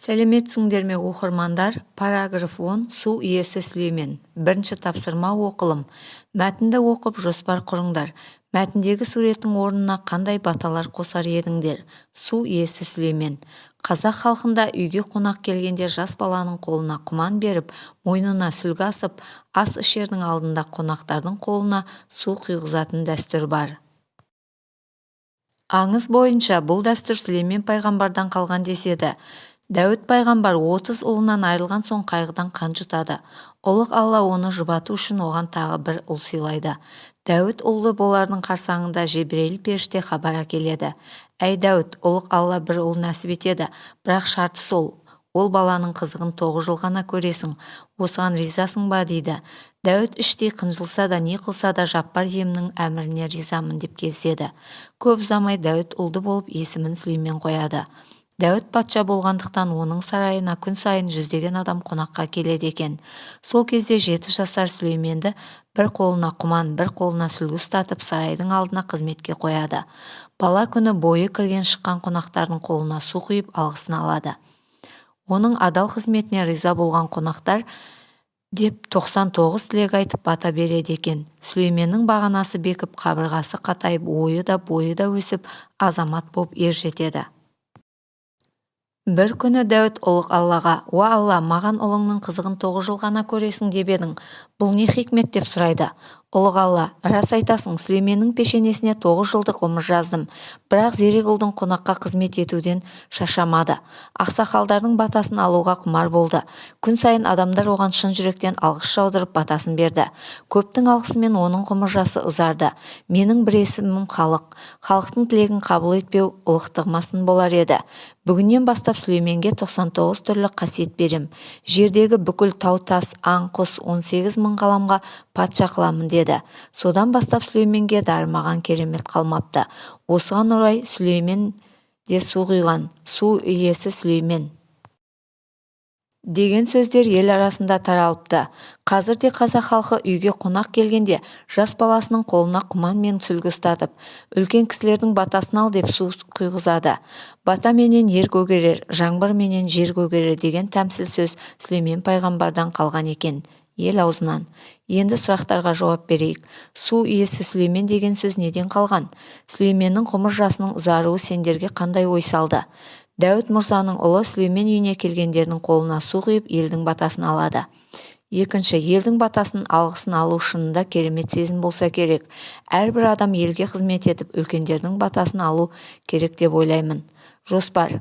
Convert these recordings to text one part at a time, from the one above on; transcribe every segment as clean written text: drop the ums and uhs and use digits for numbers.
Сәлеметсіңдер ме оқырмандар? Параграф 10 су иесі Сүлеймен. Бірінші тапсырма оқылым. Мәтінді оқып жоспар құрыңдар. Мәтіндегі суреттің орнына қандай баталар қосар едіңдер? Су иесі Сүлеймен. Қазақ халқында үйге қонақ келгенде жас баланың қолына құман беріп, мойнына сүлгі асып, ас ішердің алдында қонақтардың қолына су құйғызатын дәстүр бар. Аңыз бойынша бұл дәстүр Сүлеймен пайғамбардан қалған деседі. Дәуіт пайғамбар 30 ұлынан айырылған соң қайғыдан қан жұтады. Ұлық Алла оны жұбату үшін оған тағы бір ұл сыйлайды. Дәуіт ұлы болардың қарсаңында Жебірейіл періште хабар әкеледі. Әй Дәуіт, ұлық Алла бір ұл нәсіп етеді, бірақ шарты сол. Ол баланың қызығын 9 жыл ғана көресің. Осыған ризасың ба дейді. Дәуіт іштей қынжылса да, не қылса да Жаппар иемнің әміріне ризамын деп келіседі. Көп ұзамай Дәуіт ұлды болып есімін Сүлеймен қояды. Дәуіт патша болғандықтан оның сарайына күн сайын жүздеген адам қонаққа келеді екен. Сол кезде 7 жасар Сүлейменді бір қолына құман, бір қолына сүлгі ұстатып сарайдың алдына қызметке қояды. Бала күні бойы кірген шыққан қонақтардың қолына су құйып алғысын алады. Оның адал қызметіне риза болған қонақтар деп 99 тілек айтып бата береді екен. Сүлейменнің бағанасы бекіп, қабырғасы қатайып, бойы да өсіп, азамат боп ер жетеді. Бір күні Дәуіт ұлық Аллаға: «Уа Алла, маған ұлыңның қызығын 9 жыл ғана көресің деп едің. Бұл не хикмет?» деп сұрайды. Ұлық Алла: «Рас айтасың, Сүлейменнің пешенесіне 9 жылдық ғұмыр жаздым. Бірақ зерек ұлдың қонаққа қызмет етуден шаршамады. Ақсақалдардың батасын алуға құмар болды. Күн сайын адамдар оған шын жүректен алғыс жаудырып батасын берді. Көптің алғысымен оның ғұмыр жасы ұзарды. Менің бір есімім халық. Халықтың тілегін қабыл етпеу ұлықтығыма сын болар еді. Бүгіннен бастап Сүлейменге 99 түрлі қасиет берем. Жердегі бүкіл тау-тас, аң-құс 18 мың ғаламға патша қыламын» деді. Содан бастап Сүлейменге дарымаған керемет қалмапты. Осыған орай Сүлеймен де су құйған, су иесі Сүлеймен деген сөздер ел арасында таралыпты. Қазірде қазақ халқы үйге қонақ келгенде жас баласының қолына құман мен сүлгі ұстатып, үлкен кісілердің батасын ал деп су құйғызады. Бата менен ер көгерер, жаңбыр менен жер көгерер деген тәмсіл сөз Сүлеймен пайғамбардан қалған екен, ел аузынан. Енді сұрақтарға жауап берейік. Су иесі Сүлеймен деген сөз неден қалған? Сүлейменнің ғұмыр жасының ұзаруы сендерге қандай ой салды? Дәуіт мұрзаның ұлы Сүлеймен үйіне келгендердің қолына су құйып, елдің батасын алады. Екінші, елдің батасын алғысын алу шынында керемет сезім болса керек. Әрбір адам елге қызмет етіп, үлкендердің батасын алу керек деп ойлаймын. Жоспар.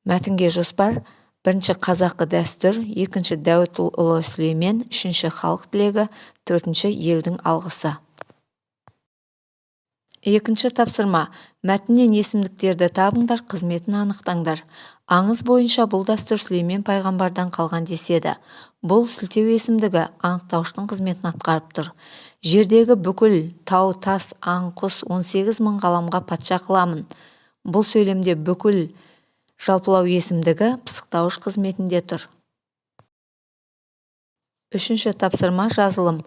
Мәтінге жоспар. Бірінші, қазақы дәстүр. Екінші, Дәуіт ұлы Сүлеймен. Үшінші, халық тілегі. Төртінші, елдің алғысы. Екінші тапсырма. Мәтіннен есімдіктерді табыңдар, қызметін анықтаңдар. Аңыз бойынша бұл дәстүр Сүлеймен пайғамбардан қалған деседі. Бұл сілтеу есімдігі анықтауыштың қызметін атқарып тұр. Жердегі бүкіл тау, тас, аң, құс 18 мың ғаламға патша қыламын. Бұл сөйлемде бүкіл жалпылау есімдігі пысықтауыш қызметінде тұр. Үшінші тапсырма жазылым.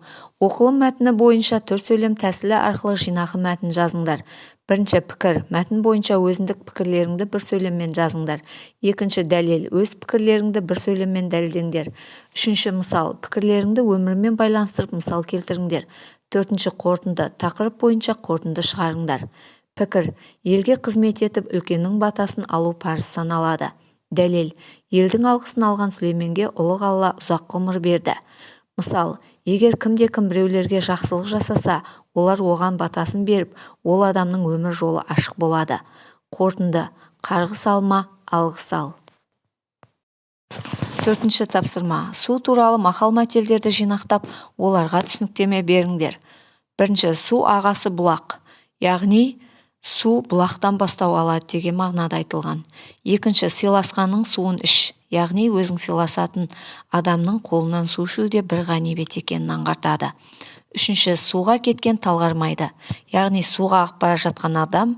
Оқылым мәтіні бойынша түр сөйлем тәсілі арқылы жинақы мәтін жазыңдар. Бірінші, пікір. Мәтін бойынша өзіндік пікірлеріңді бір сөйлеммен жазыңдар. Екінші, дәлел. Өз пікірлеріңді бір сөйлеммен дәлелдеңдер. Үшінші, мысал. Пікірлеріңді өмірмен байланыстырып мысал келтіріңдер. Төртінші, қорытынды. Тақырып бойынша қорытынды шығарыңдар. Пікір. Елге қызмет етіп, үлкеннің батасын алу парыз саналады. Дәлел. Елдің алғысын алған Сүлейменге ұлық Алла ұзақ ғұмыр берді. Мысал, егер кімде-кім біреулерге жақсылық жасаса, олар оған батасын беріп, ол адамның өмір жолы ашық болады. Қорытынды. Қарғыс алма, алғыс ал. Төртінші тапсырма. Су туралы мақал-мәтелдерді жинақтап, оларға түсініктеме беріңдер. Бірінші, су ағасы бұлақ, яғни су бұлақтан бастау алады деген мағынада айтылған. Екінші, сыйласқанның суын іш, яғни өзің сыйласатын адамның қолынан су ішу де бір ғанибет екенін аңғартады. Үшінші, суға кеткен талғармайды, яғни суға ағып бара жатқан адам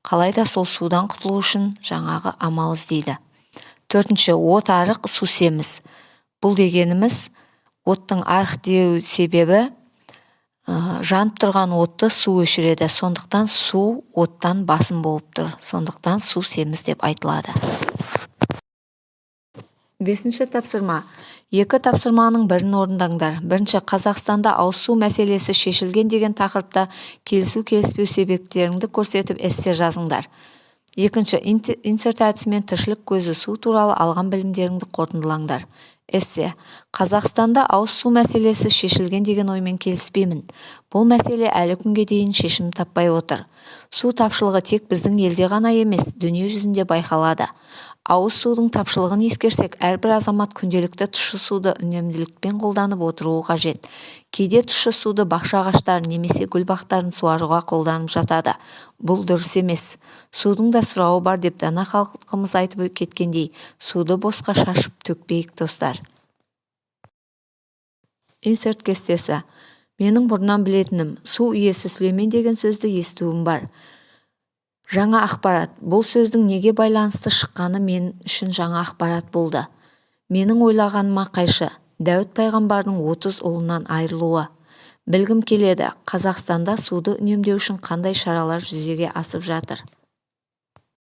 қалайда сол судан құтылу үшін жаңағы амал іздейді. Төртінші, от арық, су семіз. Бұл дегеніміз оттың арық деу себебі жанып тұрған отты су өшіреді. Сондықтан су оттан басым болып тұр. Сондықтан су семіз деп айтылады. Бесінші тапсырма. Екі тапсырманың бірін орындаңдар. Бірінші, Қазақстанда ауыз су мәселесі шешілген деген тақырыпта келісу-келіспеу себептеріңді көрсетіп эссе жазыңдар. Екінші, инсерт әдісімен тіршілік көзі су туралы алған білімдеріңді қорытындылаңдар. Эссе. Қазақстанда ауыз су мәселесі шешілген деген оймен келіспеймін. Бұл мәселе әлі күнге дейін шешім таппай отыр. Су тапшылығы тек біздің елде ғана емес, дүние жүзінде байқалады. Ауыз судың тапшылығын ескерсек, әрбір азамат күнделікті тұщы суды үнемділікпен қолданып отыруы қажет. Кейде тұщы суды бақша ағаштарын немесе гүл бақтарын суаруға қолданып жатады. Бұл дұрыс емес. Судың да сұрауы бар деп дана халқымыз айтып кеткендей, суды босқа шашып төкпейік достар. Инсерт кестесі. Менің бұрыннан білетінім, су иесі Сүлеймен деген сөзді естуім бар. Жаңа ақпарат. Бұл сөздің неге байланысты шыққаны мен үшін жаңа ақпарат болды. Менің ойлағаныма қайшы. Дәуіт пайғамбардың 30 ұлынан айырылуы. Білгім келеді, Қазақстанда суды үнемдеу үшін қандай шаралар жүзеге асып жатыр?